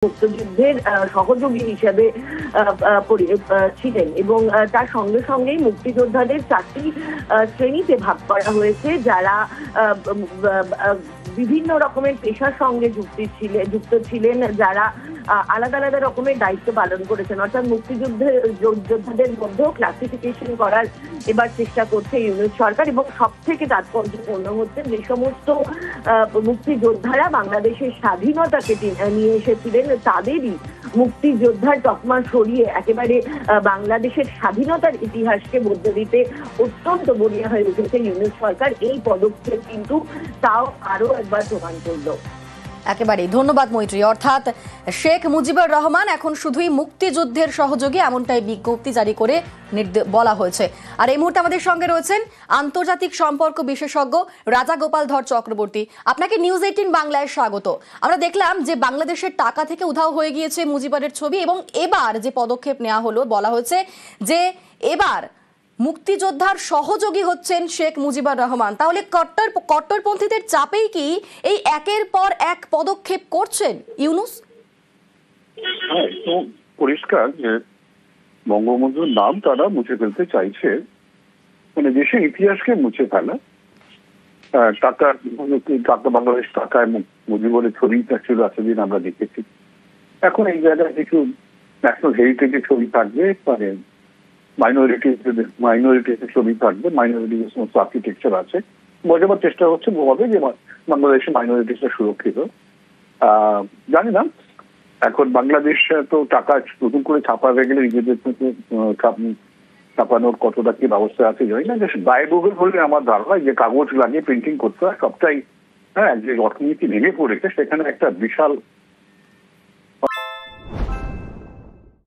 মুক্তিযুদ্ধের সহযোগী হিসেবে ছিলেন এবং তার সঙ্গে সঙ্গেই মুক্তিযোদ্ধাদের 4টি শ্রেণীতে ভাগ করা হয়েছে, যারা বিভিন্ন রকমের পেশার সঙ্গে যুক্ত ছিলেন, যারা আলাদা আলাদা রকমের দায়িত্ব পালন করেছেন। অর্থাৎ যোদ্ধাদের মধ্যেও ক্লাসিফিকেশন করার এবার চেষ্টা করছে ইউনিট সরকার। এবং সব থেকে তাৎপর্যপূর্ণ হচ্ছে যে সমস্ত মুক্তিযোদ্ধারা বাংলাদেশের স্বাধীনতাকে নিয়ে এসেছিলেন, তাদেরই মুক্তিযোদ্ধার তকমা সরিয়ে একেবারে বাংলাদেশের স্বাধীনতার ইতিহাসকে বদলে দিতে অত্যন্ত বলিয়া হয়ে উঠেছে ইউনিট সরকার। এই পদক্ষেপ কিন্তু তাও আরো একবার প্রমাণ করলো। একেবারেই ধন্যবাদ মৈত্রী। অর্থাৎ শেখ মুজিবুর রহমান এখন শুধুই মুক্তিযুদ্ধের সহযোগী, এমনটাই বিজ্ঞপ্তি জারি করে বলা হয়েছে। আর এই মুহূর্তে আমাদের সঙ্গে রয়েছেন আন্তর্জাতিক সম্পর্ক বিশেষজ্ঞ রাজাগোপাল ধর চক্রবর্তী। আপনাকে নিউজ 18 বাংলায় স্বাগত। আমরা দেখলাম যে বাংলাদেশের টাকা থেকে উধাও হয়ে গিয়েছে মুজিবুরের ছবি, এবং এবার যে পদক্ষেপ নেওয়া হলো, বলা হয়েছে যে এবার মুক্তিযোদ্ধার সহযোগী হচ্ছেন শেখ মুজিবুর রহমান। তাহলে কট্টরপন্থীদের চাপেই কি এই একের পর এক পদক্ষেপ করছেন ইউনূস? তো পরিষ্কার যে বঙ্গবন্ধুর নাম তারা মুছে ফেলতে চাইছে, মানে দেশের ইতিহাসকে মুছে ফেলা। টাকা বাংলাদেশ টাকায় মুজিবুরের ছবি ছিল এতদিন আমরা দেখেছি। এখন এই জায়গায় কিছু ন্যাশনাল হেরিটেজের ছবি থাকবে, মানে মাইনরিটির ছবি থাকবে, মাইনরিটির যে সমস্ত আর্কিটেকচার আছে বোঝাবার চেষ্টা হচ্ছে ভাবে যে বাংলাদেশের মাইনরিটিসটা সুরক্ষিত। জানি না এখন বাংলাদেশ তো টাকা নতুন করে ছাপাতে গেলে নিজেদের ছাপানোর কতটা কি ব্যবস্থা আছে জানি না। ব্যয়বহুল হলে আমার ধারণা যে কাগজ লাগিয়ে প্রিন্টিং করতে হয় সবটাই, হ্যাঁ, যে অর্থনীতি ভেঙে পড়েছে সেখানে একটা বিশাল